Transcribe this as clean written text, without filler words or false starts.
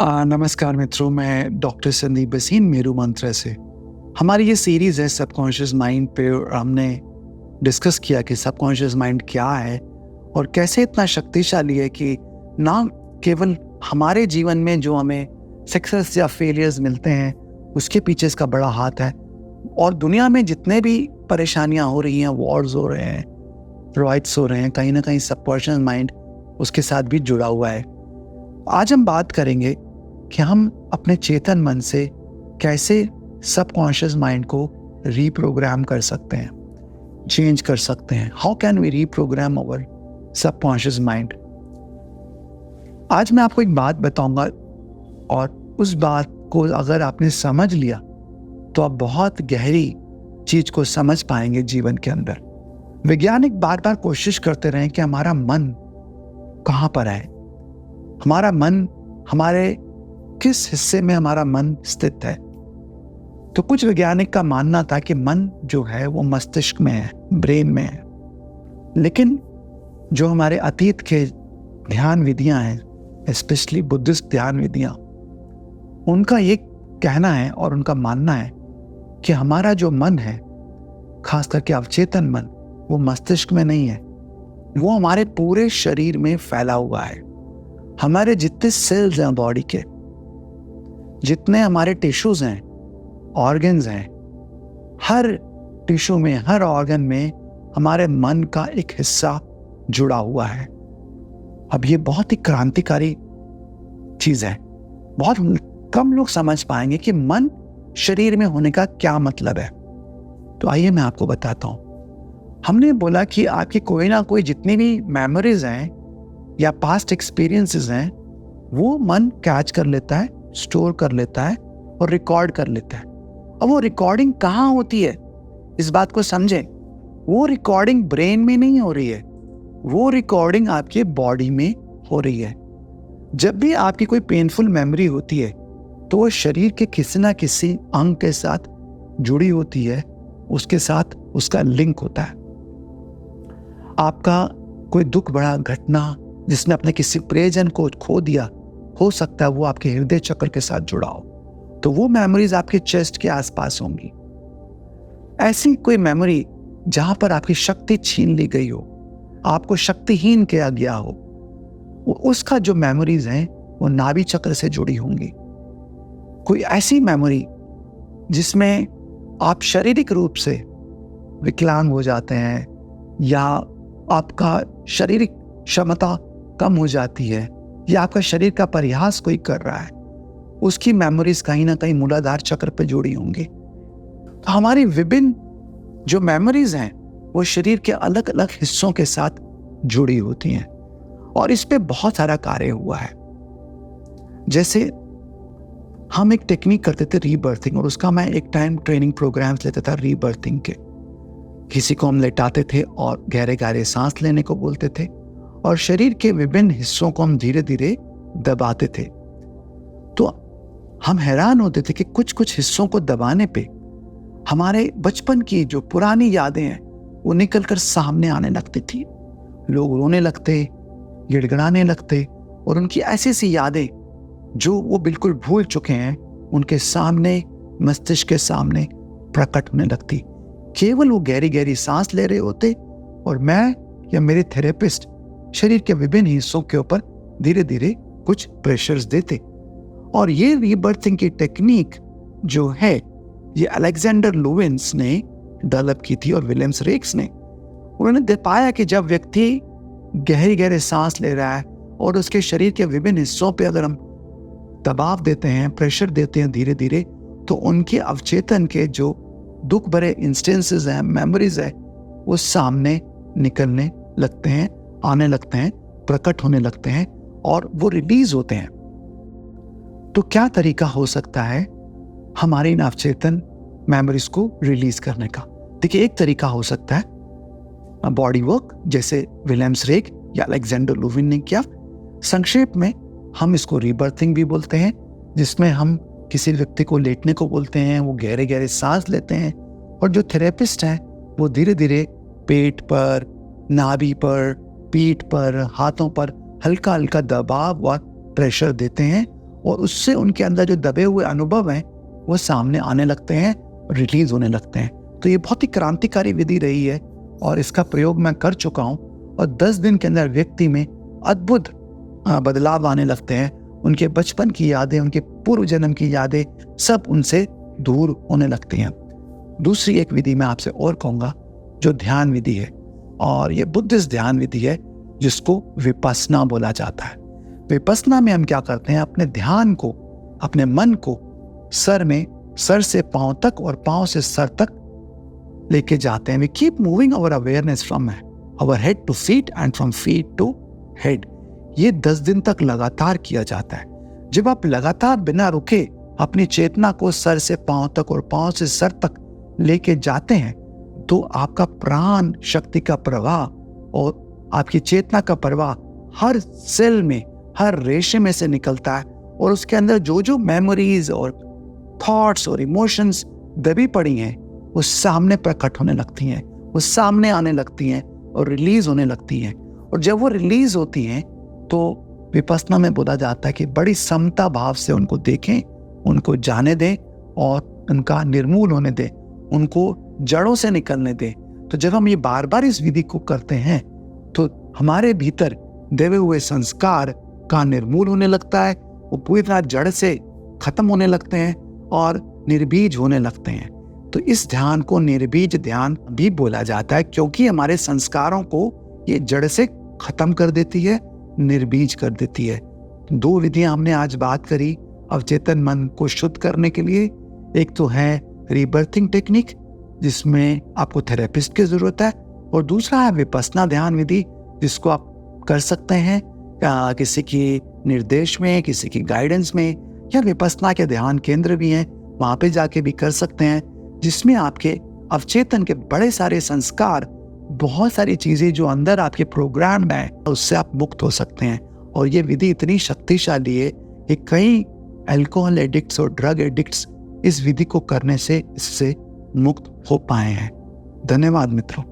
नमस्कार मित्रों, मैं डॉक्टर संदीप भसीन मेरू मंत्र से। हमारी ये सीरीज़ है सबकॉन्शियस माइंड पे और हमने डिस्कस किया कि सबकॉन्शियस माइंड क्या है और कैसे इतना शक्तिशाली है कि ना केवल हमारे जीवन में जो हमें सक्सेस या फेलियर्स मिलते हैं उसके पीछे इसका बड़ा हाथ है, और दुनिया में जितने भी परेशानियां हो रही हैं, वॉर्स हो रहे हैं, राइट्स हो रहे हैं, कहीं ना कहीं सबकॉन्शियस माइंड उसके साथ भी जुड़ा हुआ है। आज हम बात करेंगे कि हम अपने चेतन मन से कैसे सबकॉन्शियस माइंड को रीप्रोग्राम कर सकते हैं, चेंज कर सकते हैं। How can we reprogram our subconscious mind. आज मैं आपको एक बात बताऊंगा और उस बात को अगर आपने समझ लिया तो आप बहुत गहरी चीज को समझ पाएंगे जीवन के अंदर। वैज्ञानिक बार बार कोशिश करते रहे कि हमारा मन कहाँ पर है, हमारा मन हमारे किस हिस्से में हमारा मन स्थित है। तो कुछ वैज्ञानिक का मानना था कि मन जो है वो मस्तिष्क में है, ब्रेन में है। लेकिन जो हमारे अतीत के ध्यान विधियां हैं, स्पेशली बुद्धिस्ट ध्यान विधियां, उनका ये कहना है और उनका मानना है कि हमारा जो मन है, खास करके अवचेतन मन, वो मस्तिष्क में नहीं है, वो हमारे पूरे शरीर में फैला हुआ है। हमारे जितने सेल्स हैं बॉडी के, जितने हमारे टिश्यूज हैं, ऑर्गन्स हैं, हर टिश्यू में, हर ऑर्गन में हमारे मन का एक हिस्सा जुड़ा हुआ है। अब ये बहुत ही क्रांतिकारी चीज है। बहुत कम लोग समझ पाएंगे कि मन शरीर में होने का क्या मतलब है। तो आइए मैं आपको बताता हूं। हमने बोला कि आपकी कोई ना कोई जितनी भी मेमोरीज हैं या पास्ट एक्सपीरियंसेस हैं, वो मन कैच कर लेता है, स्टोर कर लेता है और रिकॉर्ड कर लेता है। अब वो रिकॉर्डिंग कहाँ होती है, इस बात को समझें। वो रिकॉर्डिंग ब्रेन में नहीं हो रही है, वो रिकॉर्डिंग आपके बॉडी में हो रही है। जब भी आपकी कोई पेनफुल मेमोरी होती है तो वो शरीर के किसी ना किसी अंग के साथ जुड़ी होती है, उसके साथ उसका लिंक होता है। आपका कोई दुख भरा घटना जिसने अपने किसी प्रियजन को खो दिया, हो सकता है वो आपके हृदय चक्र के साथ जुड़ा हो, तो वो मेमोरीज आपके चेस्ट के आसपास होंगी। ऐसी कोई मेमोरी जहां पर आपकी शक्ति छीन ली गई हो, आपको शक्तिहीन किया गया हो, उसका जो मेमोरीज हैं वो नाभि चक्र से जुड़ी होंगी। कोई ऐसी मेमोरी जिसमें आप शारीरिक रूप से विकलांग हो जाते हैं या आपका शारीरिक क्षमता कम हो जाती है या आपका शरीर का प्रयास कोई कर रहा है, उसकी मेमोरीज कहीं ना कहीं मूलाधार चक्र पे जुड़ी होंगी। तो हमारी विभिन्न जो मेमोरीज हैं वो शरीर के अलग अलग हिस्सों के साथ जुड़ी होती हैं और इस पे बहुत सारा कार्य हुआ है। जैसे हम एक टेक्निक करते थे रीबर्थिंग, और उसका मैं एक टाइम ट्रेनिंग प्रोग्राम्स लेता था रीबर्थिंग के। किसी को हम लेटाते थे और गहरे गहरे सांस लेने को बोलते थे और शरीर के विभिन्न हिस्सों को हम धीरे धीरे दबाते थे। तो हम हैरान होते थे कि कुछ कुछ हिस्सों को दबाने पे हमारे बचपन की जो पुरानी यादें हैं वो निकलकर सामने आने लगती थी। लोग रोने लगते, गिड़गिड़ाने लगते और उनकी ऐसी सी यादें जो वो बिल्कुल भूल चुके हैं उनके सामने, मस्तिष्क के सामने प्रकट होने लगती। केवल वो गहरी गहरी सांस ले रहे होते और मैं या मेरे थेरेपिस्ट शरीर के विभिन्न हिस्सों के ऊपर धीरे धीरे कुछ प्रेशर्स देते। और ये रीबर्थिंग की टेक्निक जो है, ये अलेक्जेंडर लुविन्स ने डेवलप की थी और विलियम्स रेक्स ने। उन्होंने पाया कि जब व्यक्ति गहरी गहरे सांस ले रहा है और उसके शरीर के विभिन्न हिस्सों पे अगर हम दबाव देते हैं, प्रेशर देते हैं धीरे धीरे, तो उनके अवचेतन के जो दुख भरे इंस्टेंसेस हैं, मेमोरीज है, वो सामने निकलने लगते हैं, आने लगते हैं, प्रकट होने लगते हैं और वो रिलीज होते हैं। तो क्या तरीका हो सकता है हमारे इन अवचेतन मेमोरीज को रिलीज करने का? देखिए, एक तरीका हो सकता है बॉडी वर्क, जैसे विलियम्स रेक या अलेक्जेंडर लुविन ने किया। संक्षेप में हम इसको रीबर्थिंग भी बोलते हैं, जिसमें हम किसी व्यक्ति को लेटने को बोलते हैं, वो गहरे गहरे सांस लेते हैं और जो थेरेपिस्ट हैं वो धीरे धीरे पेट पर, नाभि पर, पीठ पर, हाथों पर हल्का हल्का दबाव और प्रेशर देते हैं और उससे उनके अंदर जो दबे हुए अनुभव हैं वो सामने आने लगते हैं, रिलीज होने लगते हैं। तो ये बहुत ही क्रांतिकारी विधि रही है और इसका प्रयोग मैं कर चुका हूँ और 10 दिन के अंदर व्यक्ति में अद्भुत बदलाव आने लगते हैं। उनके बचपन की यादें, उनके पूर्व जन्म की यादें सब उनसे दूर होने लगती हैं। दूसरी एक विधि मैं आपसे और कहूँगा जो ध्यान विधि है, और ये बुद्धिस्ट ध्यान विधि है जिसको विपस्सना बोला जाता है। विपस्सना में हम क्या करते हैं, अपने ध्यान को, अपने मन को सर से पांव तक और पांव से सर तक लेके जाते हैं। We keep moving our awareness from our head to feet and from feet to head. ये 10 दिन तक लगातार किया जाता है। जब आप लगातार बिना रुके अपनी चेतना को सर से पांव तक और पांव से सर तक लेके जाते हैं तो आपका प्राण शक्ति का प्रवाह और आपकी चेतना का प्रवाह हर सेल में, हर रेशे में से निकलता है और उसके अंदर जो जो मेमोरीज और थॉट्स और इमोशंस दबी पड़ी हैं वो सामने प्रकट होने लगती हैं, वो सामने आने लगती हैं और रिलीज होने लगती हैं। और जब वो रिलीज होती हैं तो विपस्सना में बोला जाता है कि बड़ी समता भाव से उनको देखें, उनको जाने दें और उनका निर्मूल होने दें, उनको जड़ों से निकलने दें। तो जब हम ये बार बार इस विधि को करते हैं तो हमारे भीतर दबे हुए संस्कार का निर्मूल होने लगता है, वो पूरी तरह जड़ से खत्म होने लगते हैं और निर्बीज होने लगते हैं। तो इस ध्यान को निर्बीज ध्यान भी बोला जाता है क्योंकि हमारे संस्कारों को ये जड़ से खत्म कर देती है, निर्बीज कर देती है। 2 विधियां हमने आज बात करी अवचेतन मन को शुद्ध करने के लिए। एक तो है रीबर्थिंग टेक्निक जिसमें आपको थेरेपिस्ट की जरूरत है, और दूसरा है विपस्सना ध्यान विधि जिसको आप कर सकते हैं किसी की निर्देश में, किसी की गाइडेंस में, या विपस्सना के ध्यान केंद्र भी हैं, वहां पे जाके भी कर सकते हैं, जिसमें आपके अवचेतन के बड़े सारे संस्कार, बहुत सारी चीजें जो अंदर आपके प्रोग्राम है उससे आप मुक्त हो सकते हैं। और ये विधि इतनी शक्तिशाली है कि कई अल्कोहल एडिक्ट्स और ड्रग एडिक्ट्स इस विधि को करने से इससे मुक्त हो पाए हैं। धन्यवाद मित्रों।